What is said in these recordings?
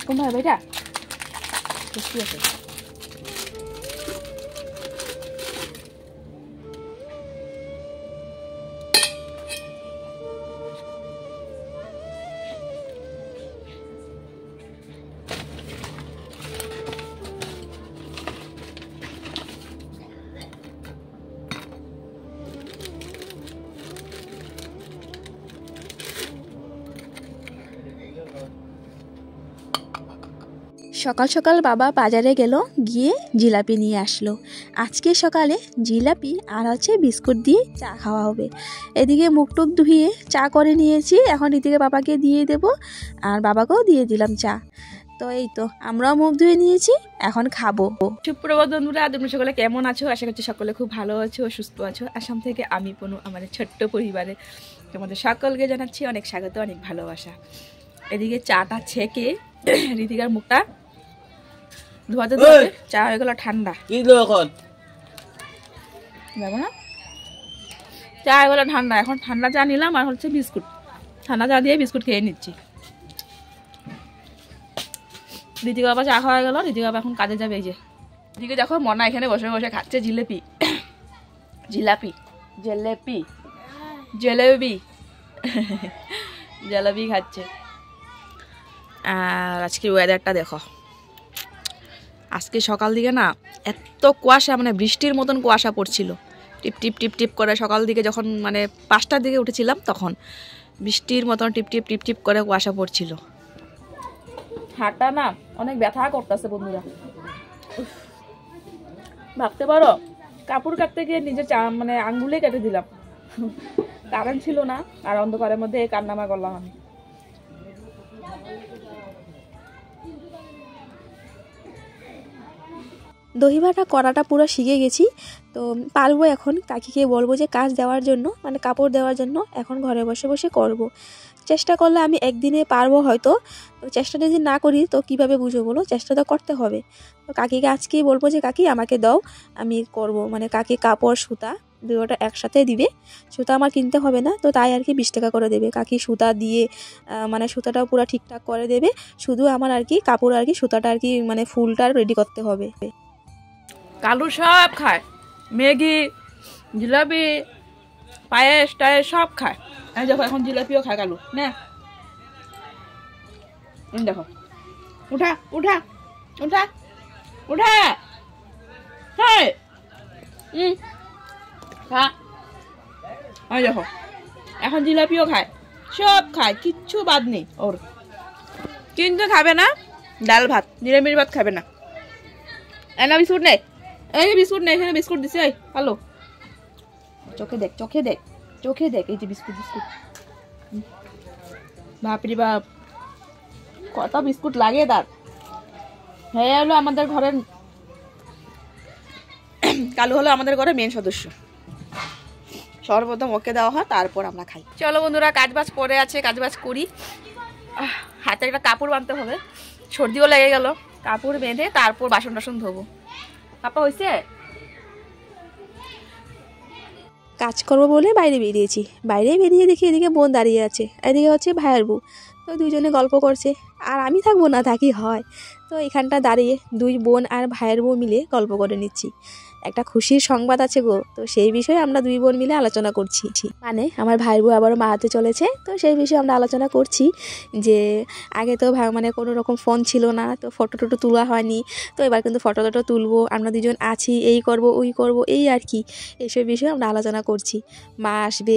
কোন ভাই ভাইটা খুশি আছে। সকাল সকাল বাবা বাজারে গেল, গিয়ে জিলাপি নিয়ে আসলো। আজকে সকালে জিলাপি আর হচ্ছে বিস্কুট দিয়ে চা খাওয়া হবে। এদিকে মুখ টুক ধুয়ে চা করে নিয়েছি, এখন এদিকে বাবাকে দিয়ে দেব আর বাবাকেও দিয়ে দিলাম চা। তো এই তো আমরাও মুখ ধুয়ে নিয়েছি, এখন খাবো। সুপ্রভাত বন্ধুরা, তোমরা সকলে কেমন আছো? আশা করছি সকলে খুব ভালো আছো, সুস্থ আছো। আসাম থেকে আমি পনু, আমাদের ছোট্ট পরিবারে তোমাদের সকলকে জানাচ্ছি অনেক স্বাগত, অনেক ভালোবাসা। এদিকে চাটা ছেঁকে ঋতিকার মুখটা ধোয়াতে ধোয়াতে চা হয়ে গেল ঠান্ডা। চা হয়ে গেল ঠান্ডা, এখন ঠান্ডা চা নিলাম আর হচ্ছে বিস্কুট, ঠান্ডা চা দিয়ে বিস্কুট খেয়ে নিচ্ছি। ঋতিকা বাবা চা খাওয়া গেল, ঋতিকা বাবা এখন কাজে যাবে। এই যে এদিকে দেখো মনা এখানে বসে বসে খাচ্ছে জিলেপি, জিলাপি জেলেপি জেলেবি জেলেবি খাচ্ছে। আর আজকের ওয়েদারটা দেখো, আজকে সকাল দিকে না এত কুয়াশা, মানে বৃষ্টির মতন কুয়াশা পড়ছিল, টিপ টিপ টিপ টিপ করে। সকাল দিকে যখন মানে 5টার দিকে উঠেছিলাম তখন বৃষ্টির মতন টিপ টিপ টিপ টিপ করে কুয়াশা পড়ছিল। হাতটা না অনেক ব্যথা করতেছে বন্ধুরা, ভাবতে পারো কাপড় কাটতে গিয়ে নিজের মানে আঙ্গুলে কেটে দিলাম। কারেন্ট ছিল না আর অন্ধকারের মধ্যে কান্নামা করলাম আমি। দহি বাটা করাটা পুরো শিখে গেছি, তো পারবো এখন। কাকিকে বলবো যে কাজ দেওয়ার জন্য, মানে কাপড় দেওয়ার জন্য, এখন ঘরে বসে বসে করব। চেষ্টা করলে আমি একদিনে পারবো হয়তো, চেষ্টাটা যদি না করি তো কিভাবে বুঝবো বলো? চেষ্টা তো করতে হবে। তো কাকিকে আজকেই বলবো যে কাকি আমাকে দাও, আমি করব। মানে কাকি কাপড় সুতা দুটোটা একসাথে দিবে, সুতা আমার কিনতে হবে না, তো তাই আর কি 20 টাকা করে দেবে। কাকি সুতা দিয়ে মানে সুতাটাও পুরো ঠিকঠাক করে দেবে, শুধু আমার আর কি কাপড় আর কি সুতাটা আর কি মানে ফুলটা রেডি করতে হবে। কালু সব খায়, ম্যাগি জিলাপি পায়েস টায়েস সব খায়। এই দেখো এখন জিলাপিও খায় কালু। না দেখো, উঠা উঠা উঠা উঠা, হ্যাঁ খা। ওই দেখো এখন জিলাপিও খায়, সব খায়, কিচ্ছু বাদ নেই ওর। কিন্তু খাবে না ডাল ভাত, নিরামিষ ভাত খাবে না। এনা বিস্কুট নেই, এই বিস্কুট নেই, এখানে বিস্কুট দিছে। ওই হ্যালো, চোখে দেখ চোখে দেখ চোখে দেখ, এই যে বিস্কুট বিস্কুট। বাপরে বাপ কত বিস্কুট লাগে তার। হ্যাঁ হলো আমাদের ঘরের কালু হলো আমাদের ঘরের মেন সদস্য। সর্বপ্রথম ওকে দেওয়া হয়, তারপর আমরা খাই। চলো বন্ধুরা, কাজবাজ পড়ে আছে, কাজবাজ করি। হাতে একটা কাপড় বাঁধতে হবে, সর্দিও লেগে গেল। কাপড় বেঁধে তারপর বাসন টাসন ধোবো। পাপা হয়েছে কাজ করবো বলে বাইরে বেরিয়েছি। বাইরে বেরিয়ে দেখি এদিকে বোন দাঁড়িয়ে আছে, এদিকে হচ্ছে ভাইয়ের বউ। তো দুইজনে গল্প করছে, আর আমি থাকবো না থাকি হয়। তো এখানটা দাঁড়িয়ে দুই বোন আর ভাইয়ের বউ মিলে গল্প করে নিচ্ছি। একটা খুশির সংবাদ আছে গো, তো সেই বিষয়ে আমরা দুই বোন মিলে আলোচনা করছি। মানে আমার ভাইয়ের বউ আবারও মা হাতে চলেছে, তো সেই বিষয়ে আমরা আলোচনা করছি যে আগে তো মানে কোনো রকম ফোন ছিল না, তো ফটো টটো তোলা হয়নি, তো এবার কিন্তু ফটো টটো তুলবো, আমরা দুজন আছি, এই করব ওই করব, এই আর কি এইসব বিষয়ে আমরা আলোচনা করছি। মা আসবে,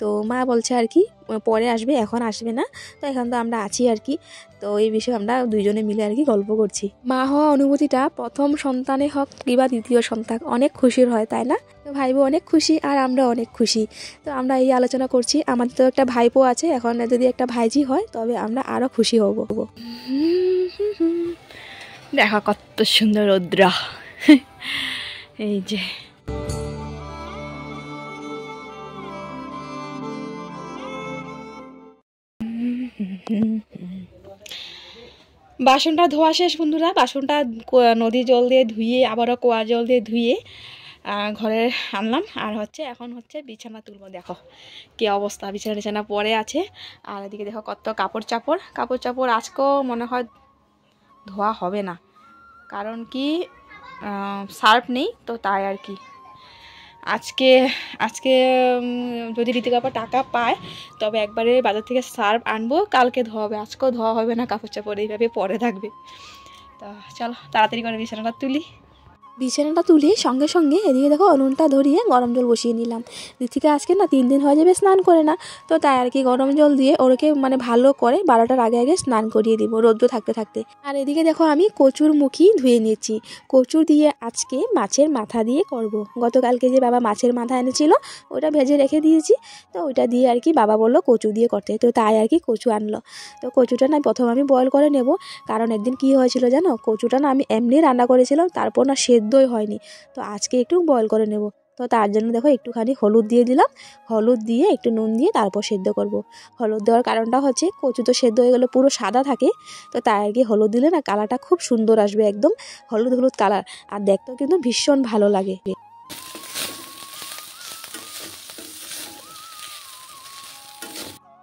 তো মা বলছে আর কি পরে আসবে, এখন আসবে না, তো এখন তো আমরা আছি আর কি। তো এই বিষয়ে আমরা দুইজনে মিলে আর কি গল্প করছি। মা হওয়া অনুভূতিটা প্রথম সন্তানে হোক কিংবা দ্বিতীয় সন্তান অনেক খুশির হয়, তাই না? তো ভাই বোন অনেক খুশি আর আমরা অনেক খুশি। তো আমরা এই আলোচনা করছি, আমাদের তো একটা ভাইপো আছে, এখন যদি একটা ভাইজি হয় তবে আমরা আরো খুশি হব। দেখা কত সুন্দর রৌদ্র, এই যে বাসনটা ধোয়া শেষ বন্ধুরা। বাসনটা নদী জল দিয়ে ধুয়ে আবারও কুয়া জল দিয়ে ধুয়ে ঘরে আনলাম। আর এখন বিছানা তুলবো। দেখো কি অবস্থা, বিছানা পড়ে আছে। আর এদিকে দেখো কত কাপড় চাপড় আজকেও মনে হয় ধোয়া হবে না, কারণ কি সার্ফ নেই তো, তাই আর কি। আজকে যদি ঋতিকা আপা টাকা পায় তবে একবারে বাজার থেকে সার্ফ আনবো, কালকে ধোয়া হবে। আজকেও ধোয়া হবে না, কাপড় চাপড় এইভাবে পরে থাকবে। তো চলো তাড়াতাড়ি করে বিছানাটা তুলি। বিছানাটা তুলে সঙ্গে সঙ্গে এদিকে দেখো উনুনটা ধরিয়ে গরম জল বসিয়ে নিলাম। ঋতিকা আজকে না 3 দিন হয়ে যাবে স্নান করে না, তো তাই আর কি গরম জল দিয়ে ওরকে মানে ভালো করে 12টার আগে স্নান করিয়ে দিব, রৌদ্র থাকতে থাকতে। আর এদিকে দেখো আমি কচুর মুখি ধুয়ে নিয়েছি। কচু দিয়ে আজকে মাছের মাথা দিয়ে করব। গতকালকে যে বাবা মাছের মাথা এনেছিল ওটা ভেজে রেখে দিয়েছি, তো ওইটা দিয়ে আর কি বাবা বললো কচু দিয়ে করতে, তো তাই আর কি কচু আনলো। তো কচুটা না প্রথম আমি বয়েল করে নেব, কারণ একদিন কি হয়েছিল জানো, কচুটা না আমি এমনি রান্না করেছিলাম, তারপর না সেদ্ধই হয়নি। তো আজকে একটু বয়েল করে নেব। তো তার জন্য দেখো একটুখানি হলুদ দিয়ে দিলাম, হলুদ দিয়ে একটু নুন দিয়ে তারপর সেদ্ধ করব। হলুদ দেওয়ার কারণটা হচ্ছে কচু তো সেদ্ধ হয়ে গেলে পুরো সাদা থাকে, তো তাই আর কি হলুদ দিলে না কালারটা খুব সুন্দর আসবে, একদম হলুদ হলুদ কালার, আর দেখতেও কিন্তু ভীষণ ভালো লাগে।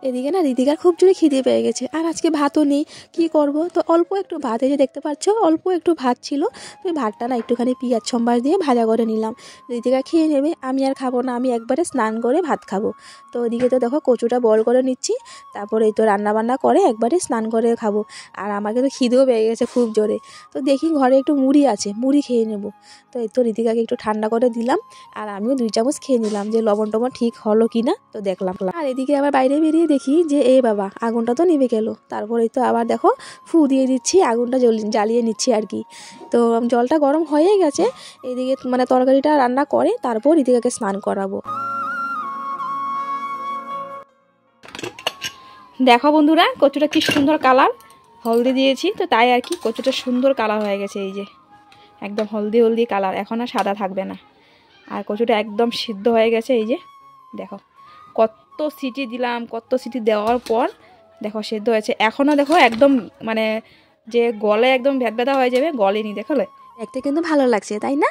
এদিকে না ঋতিকার খুব জোরে খিদে পেয়ে গেছে, আর আজকে ভাতও নেই, কি করব। তো অল্প একটু ভাত, এই যে দেখতে পাচ্ছ অল্প একটু ভাত ছিল, তো ভাতটা না একটুখানি পেঁয়াজ সম্বাস দিয়ে ভাজা করে নিলাম। ঋতিকা খেয়ে নেবে, আমি আর খাবো না, আমি একবারে স্নান করে ভাত খাবো। তো ওইদিকে তো দেখো কচুটা বয়েল করে নিচ্ছি, তারপরে এই তো রান্নাবান্না করে একবারে স্নান করে খাবো। আর আমাকে তো খিদেও পেয়ে গেছে খুব জোরে, তো দেখি ঘরে একটু মুড়ি আছে, মুড়ি খেয়ে নেব। তো এই তো ঋতিকাকে একটু ঠান্ডা করে দিলাম, আর আমিও 2 চামচ খেয়ে নিলাম, যে লবণ টবণ ঠিক হলো কি না তো দেখলাম। আর এদিকে আবার বাইরে বেরিয়ে দেখি যে এই বাবা আগুনটা তো নিভে গেল। তারপরে তো আবার দেখো ফু দিয়ে দিচ্ছি, আগুনটা জ্বালিয়ে নিচ্ছি আর কি। তো জলটা গরম হয়ে গেছে, এদিকে মানে তরকারিটা রান্না করে তারপর ঋতিকাকে স্নান করাবো। দেখো বন্ধুরা কচুটা কি সুন্দর কালার, হলদি দিয়েছি তো তাই আর কি কচুটা সুন্দর কালার হয়ে গেছে। এই যে একদম হলদি হলদি কালার, এখন আর সাদা থাকবে না। আর কচুটা একদম সিদ্ধ হয়ে গেছে। এই যে দেখো কত সিটি দিলাম, কত সিটি দেওয়ার পর দেখো সেদ্ধ হয়েছে। এখনও দেখো একদম মানে যে গলে একদম ভেদভেদা হয়ে যাবে, গলেনি, দেখলে দেখতে কিন্তু ভালো লাগছে তাই না।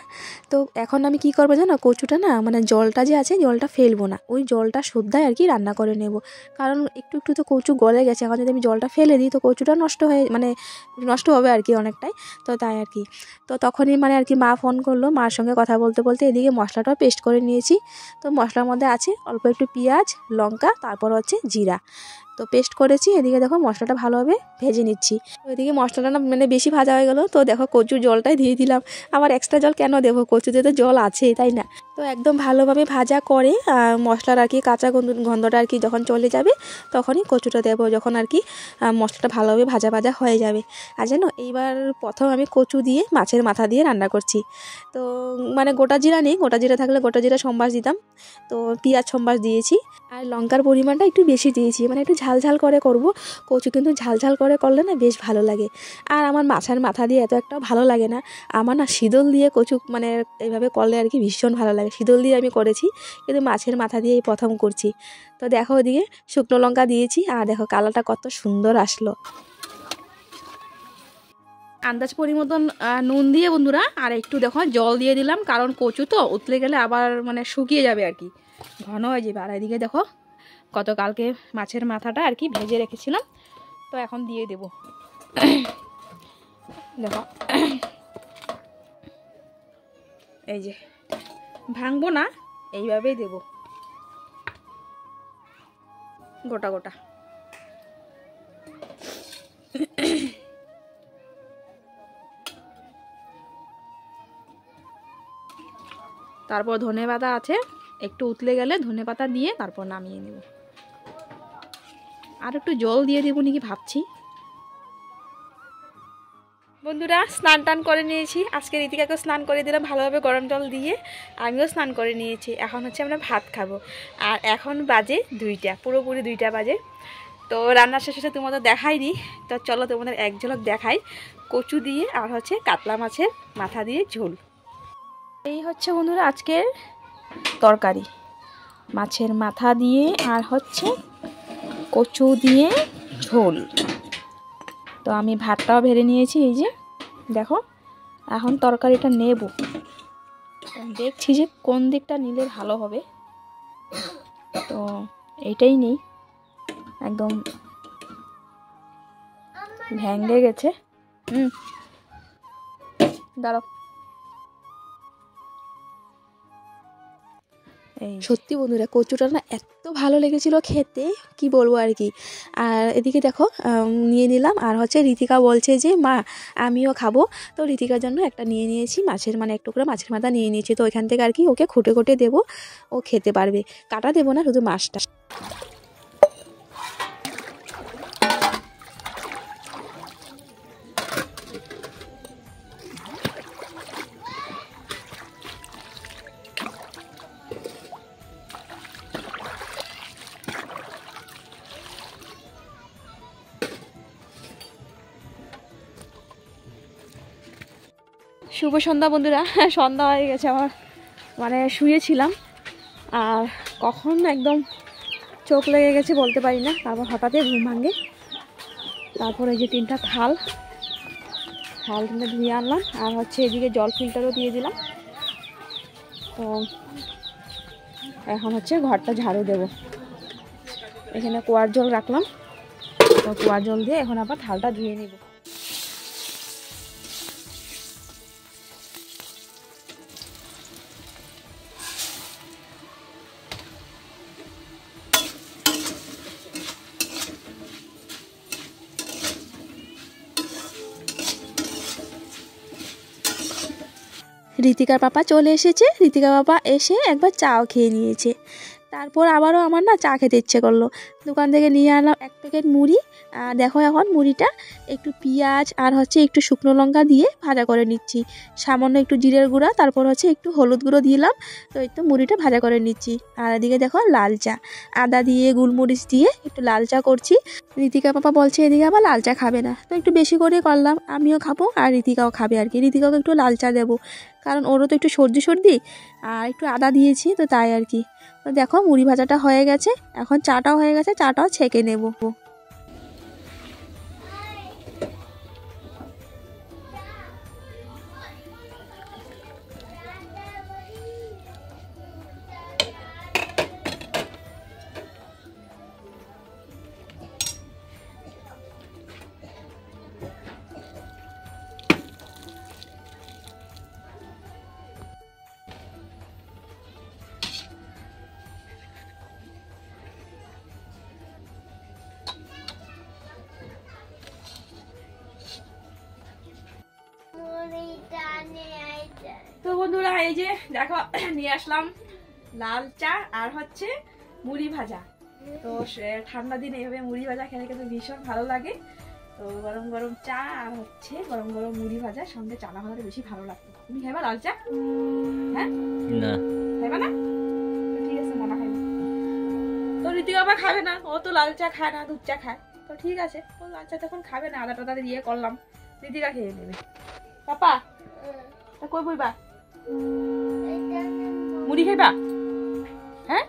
তো এখন আমি কি করবো জানো, কচুটা না মানে জলটা যে আছে জলটা ফেলবো না, ওই জলটা শুদ্ধায় আর কি রান্না করে নেব। কারণ একটু একটু তো কচু গলে গেছে, এখন যদি আমি জলটা ফেলে দিই তো কচুটা নষ্ট হবে আর কি অনেকটাই। তো তাই আর কি, তো তখনই মানে আর কি মা ফোন করলো, মার সঙ্গে কথা বলতে বলতে এদিকে মশলাটাও পেস্ট করে নিয়েছি। তো মশলার মধ্যে আছে অল্প একটু পেঁয়াজ, লঙ্কা, তারপর হচ্ছে জিরা, তো পেস্ট করেছি। এদিকে দেখো মশলাটা ভালোভাবে ভেজে নিচ্ছি। ওইদিকে মশলাটা না মানে বেশি ভাজা হয়ে গেলো, তো দেখো কচুর জলটাই দিয়ে দিলাম। আবার এক্সট্রা জল কেন দেবো, কচুতে তো জল আছেই তাই না। তো একদম ভালোভাবে ভাজা করে মশলার আর কি কাঁচা গন্ধটা আর কি যখন চলে যাবে তখনই কচুটা দেবো, যখন আর কি মশলাটা ভালোভাবে ভাজা ভাজা হয়ে যাবে। আর জানো এইবার প্রথম আমি কচু দিয়ে মাছের মাথা দিয়ে রান্না করছি। তো মানে গোটা জিরা নেই, গোটা জিরা থাকলে গোটা জিরা সম্বাস দিতাম, তো পেঁয়াজ সম্বাস দিয়েছি। আর লঙ্কার পরিমাণটা একটু বেশি দিয়েছি, মানে একটু ঝাল ঝাল করে করব। কচু কিন্তু ঝাল ঝাল করে করলে না বেশ ভালো লাগে। আর আমার মাছের মাথা দিয়ে এত একটা ভালো লাগে না, আমার না শীতল দিয়ে কচু মানে এইভাবে করলে আর কি ভীষণ ভালো লাগে। শীতল দিয়ে আমি করেছি, কিন্তু মাছের মাথা দিয়ে এই প্রথম করছি। তো দেখো ওদিকে শুকনো লঙ্কা দিয়েছি, আর দেখো কালারটা কত সুন্দর আসলো। আন্দাজ পরিমতন নুন দিয়ে বন্ধুরা আর একটু দেখো জল দিয়ে দিলাম, কারণ কচু তো উতলে গেলে আবার মানে শুকিয়ে যাবে আর কি, ঘন হয়ে যাবে। আর এদিকে দেখো গতকালকে মাছের মাথাটা আর কি ভেজে রেখেছিলাম, তো এখন দিয়ে দেব। দেখো এই যে ভাঙবো না, এইভাবেই দেব গোটা গোটা। তারপর ধনেপাতা আছে, একটু উতলে গেলে ধনেপাতা দিয়ে তারপর নামিয়ে নেব। আর একটু জল দিয়ে দেবো নাকি ভাবছি। বন্ধুরা স্নান টান করে নিয়েছি, আজকে ঋতিকাকে স্নান করে দিলাম ভালোভাবে গরম জল দিয়ে, আমিও স্নান করে নিয়েছি। এখন হচ্ছে আমরা ভাত খাবো। আর এখন বাজে 2টা, পুরোপুরি 2টা বাজে। তো রান্নার শেষে তোমাদের দেখাইনি, তো চলো তোমাদের এক ঝলক দেখাই কচু দিয়ে আর হচ্ছে কাতলা মাছের মাথা দিয়ে ঝোল। এই হচ্ছে বন্ধুরা আজকের তরকারি, মাছের মাথা দিয়ে আর হচ্ছে কচু দিয়ে ঝোল। তো আমি ভাতটাও ভেড়ে নিয়েছি, এই যে দেখো। এখন তরকারিটা নেব, দেখছি যে কোন দিকটা নিলে ভালো হবে। তো এইটাই নেই, একদম ভেঙে গেছে। দাঁড়াও। সত্যি বন্ধুরা, কচুটা না এত ভালো লেগেছিল খেতে, কি বলবো আর কি। আর এদিকে দেখো নিয়ে নিলাম। আর হচ্ছে ঋতিকা বলছে যে মা আমিও খাবো, তো ঋতিকার জন্য একটা নিয়ে নিয়েছি মাছের, মানে একটু করে মাছের মাথা নিয়ে নিয়েছি। তো ওইখান থেকে আর কি ওকে খুঁটে খুঁটে দেবো, ও খেতে পারবে। কাটা দেবো না, শুধু মাছটা। শুভ সন্ধ্যা বন্ধুরা। সন্ধ্যা হয়ে গেছে আমার, মানে শুয়েছিলাম আর কখন একদম চোখ লেগে গেছে বলতে পারি না। তারপর হঠাৎই ঘুম ভাঙে। তারপর এই যে তিনটা থাল ধুয়ে আনলাম। আর হচ্ছে এদিকে জল ফিল্টারও দিয়ে দিলাম। তো এখন হচ্ছে ঘরটা ঝাড়ু দেব। এখানে কুয়ার জল রাখলাম, তো কুয়ার জল দিয়ে এখন আবার থালটা ধুয়ে নেব। ঋতিকার পাপা চলে এসেছে। ঋতিকা পাপা এসে একবার চাও খেয়ে নিয়েছে। তারপর আবারও আমার না চা খেতে ইচ্ছে করলো। দোকান থেকে নিয়ে আনলাম 1 প্যাকেট মুড়ি। আর দেখো এখন মুড়িটা একটু পেঁয়াজ আর হচ্ছে একটু শুকনো লঙ্কা দিয়ে ভাজা করে নিচ্ছি। সামান্য একটু জিরের গুঁড়া, তারপর হচ্ছে একটু হলুদ গুঁড়ো দিলাম। তো একটু মুড়িটা ভাজা করে নিচ্ছি। আর এদিকে দেখো লাল চা, আদা দিয়ে গোলমরিচ দিয়ে একটু লাল চা করছি। ঋতিকা পাপা বলছে এদিকে আবার লাল চা খাবে না, তো একটু বেশি করে করলাম। আমিও খাবো আর ঋতিকাও খাবে আর কি। ঋতিকাকে একটু লাল চা দেবো, কারণ ওরও তো একটু সর্দি আর একটু আদা দিয়েছি, তো তাই আর কি। তো দেখো মুড়ি ভাজাটা হয়ে গেছে, এখন চাটাও হয়ে গেছে, চাটাও ছেঁকে নেব। তো বন্ধুরা এই যে দেখো নিয়ে আসলাম লাল চা আর হচ্ছে মুড়ি ভাজা। তো ঠান্ডা দিনে এভাবে মুড়ি ভাজা খেতে কিন্তু ভীষণ ভালো লাগে। তো গরম গরম চা আর হচ্ছে গরম গরম মুড়ি ভাজা, সঙ্গে চানা ভাজাটা বেশি ভালো লাগতো। তুমি খাইবা লাল চা? হ্যাঁ, না খাইবা না? তো ঠিক আছে, মনা খাইবা। তো ঋতিকা বাবা খাবে না, ও তো লাল চা খায় না, দুধ চা খায়। তো ঠিক আছে, ও লাল চা তখন খাবে না, আদা টাদা দিয়ে করলাম, ঋতিকা খেয়ে নেবে। পাপা কই বইবা? মুড়ি খাইবা? হ্যাঁ,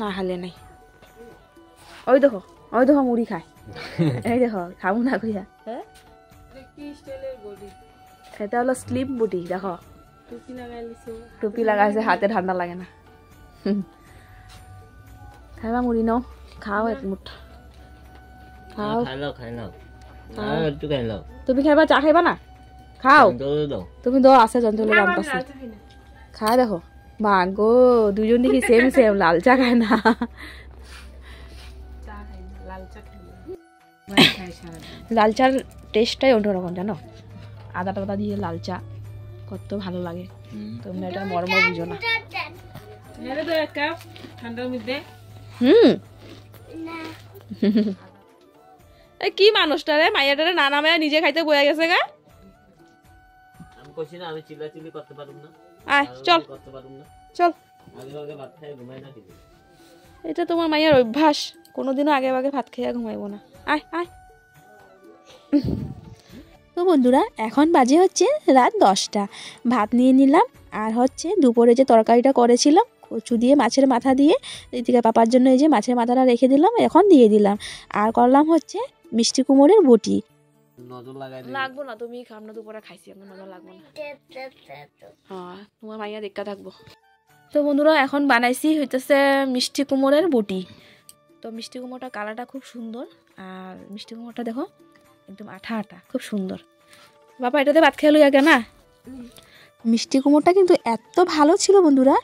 না খালে নাই। ওই দেখো মুড়ি খায়। এই দেখো খাবো না কইয়া। হ্যাঁ, এটা হলো স্লিম বুটি। দেখো টুপি লাগাইছে, হাতে ঠান্ডা লাগে না। খাইবা মুড়ি? নাও খাও এক মুঠ খাও। তুমি খাইবা? চা খাইবা না? খাও তুমি, দো আছে জঞ্জলে জানতাছি। খাই দেখো মাগো, দুজন দেখি সেম সেম, লাল চা খায় না। লাল চার টেস্টটাই অন্যরকম জানো, আদা টাদা দিয়ে লাল চা কত ভালো লাগে। তোমরা এটা মর্ম বুঝো না। কি মানুষটা রে, মাইয়াটারে না নামায় নিজে খাইতে বয়ে গেছে গা। আমি কইছি না আমি চিল্লাচিল্লি করতে পারুম না। আয় চল চল, এটা তোমার মাইয়ার অভ্যাস, কোনোদিনও আগে আগে ভাত খেয়ে ঘুমাইবো না। আয় আয়। তো বন্ধুরা এখন বাজে হচ্ছে রাত 10টা। ভাত নিয়ে নিলাম আর হচ্ছে দুপুরে যে তরকারিটা করেছিলাম কচু দিয়ে মাছের মাথা দিয়ে, ঋতিকা পাপার জন্য এই যে মাছের মাথাটা রেখে দিলাম, এখন দিয়ে দিলাম। আর করলাম হচ্ছে মিষ্টি কুমড়ের বটি। নজর লাগাই লাগবো না, তুমি খাম না, দুপুরে খাইছি, এখন নজর লাগবো না। হ্যাঁ, তোমার মাইয়া দেখা থাকবো। তো বন্ধুরা এখন বানাইছি হইতেছে মিষ্টি কুমড়ের বটি। তো মিষ্টি কুমড়োটা কালারটা খুব সুন্দর, আর মিষ্টি কুমড়োটা দেখো একদম আঠা আঠা, খুব সুন্দর। বাবা এটাতে ভাত খেয়ে লইয়া না। মিষ্টি কুমড়োটা কিন্তু এত ভালো ছিল বন্ধুরা,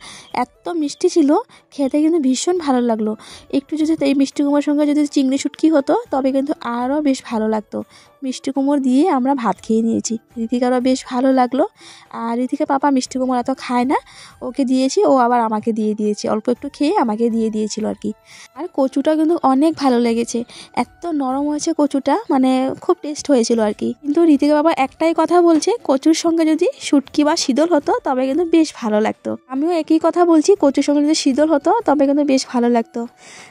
এত মিষ্টি ছিল, খেতে কিন্তু ভীষণ ভালো লাগলো। একটু যদি এই মিষ্টি কুমড়োর সঙ্গে যদি চিংড়ি শুটকি হতো তবে কিন্তু আরও বেশ ভালো লাগতো। মিষ্টি কুমড়ো দিয়ে আমরা ভাত খেয়ে নিয়েছি, ঋতিকারও বেশ ভালো লাগলো। আর ঋতিকা পাপা মিষ্টি কুমড়ো এত খায় না, ওকে দিয়েছি, ও আবার আমাকে দিয়ে দিয়েছে, অল্প একটু খেয়ে আমাকে দিয়ে দিয়েছিল আর কি। আর কচুটা কিন্তু অনেক ভালো লেগেছে, এত নরম হয়েছে কচুটা, মানে খুব টেস্ট হয়েছিল আর কি। কিন্তু ঋতিকা বাবা একটাই কথা বলছে, কচুর সঙ্গে যদি শুটকি বা শীতল হতো তবে কিন্তু বেশ ভালো লাগতো। আমিও একই কথা বলছি, কচুর সঙ্গে যদি শীতল হতো তবে কিন্তু বেশ ভালো লাগতো।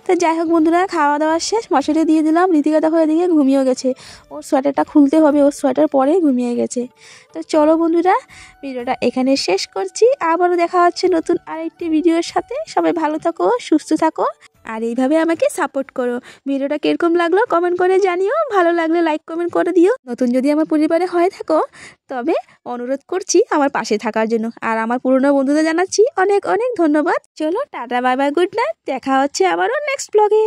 তো যাই হোক বন্ধুরা, খাওয়া দাওয়া শেষ, মশারি দিয়ে দিলাম। ঋতিকা দেখো এদিকে ঘুমিয়ে গেছে, ওর সোয়েটারটা খুলতে হবে, ওর সোয়েটার পরে ঘুমিয়ে গেছে। তো চলো বন্ধুরা, ভিডিওটা এখানে শেষ করছি, আবারও দেখা হচ্ছে নতুন আরেকটি ভিডিওর সাথে। সবাই ভালো থাকো, সুস্থ থাকো, আর এইভাবে আমাকে সাপোর্ট করো। ভিডিওটা কিরকম লাগলো কমেন্ট করে জানিও, ভালো লাগলে লাইক কমেন্ট করে দিও। নতুন যদি আমার পরিবারে হয়ে থাকো তবে অনুরোধ করছি আমার পাশে থাকার জন্য। আর আমার পুরনো বন্ধুদের জানাচ্ছি অনেক অনেক ধন্যবাদ। চলো tata, bye bye, good night, দেখা হচ্ছে আবারও নেক্সট ব্লগে।